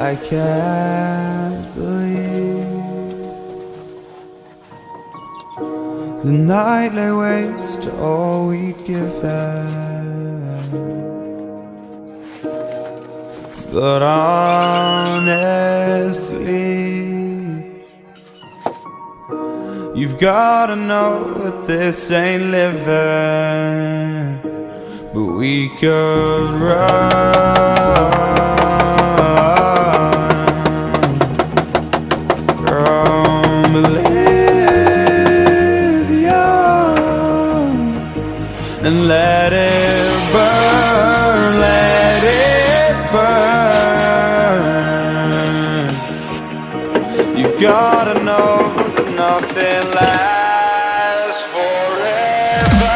I can't believe the night lay waste to all we'd given. But honestly, you've gotta know that this ain't living, but we could run from Elysium and let it burn, let it burn. You've gotta know that nothing lasts forever.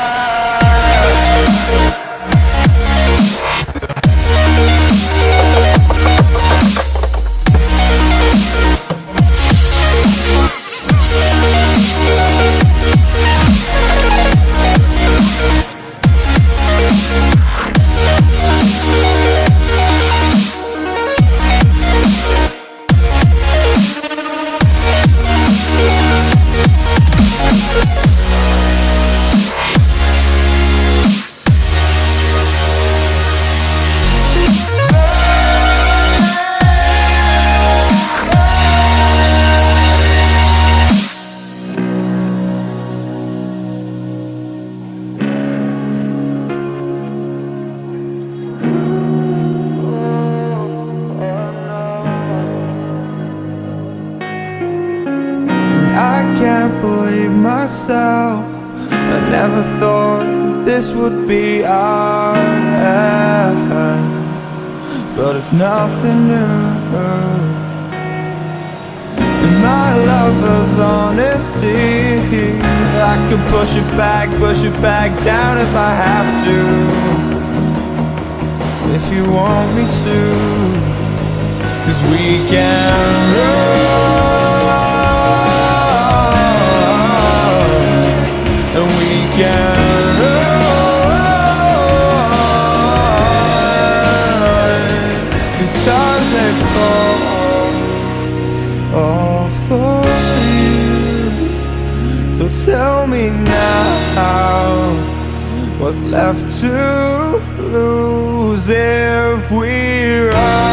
I can't believe myself. I never thought that this would be our end, but it's nothing new. And my lover's honesty, I could push it back down if I have to, if you want me to, 'cause we can run and we can run. The stars they fall all for you. So tell me now, what's left to lose if we run?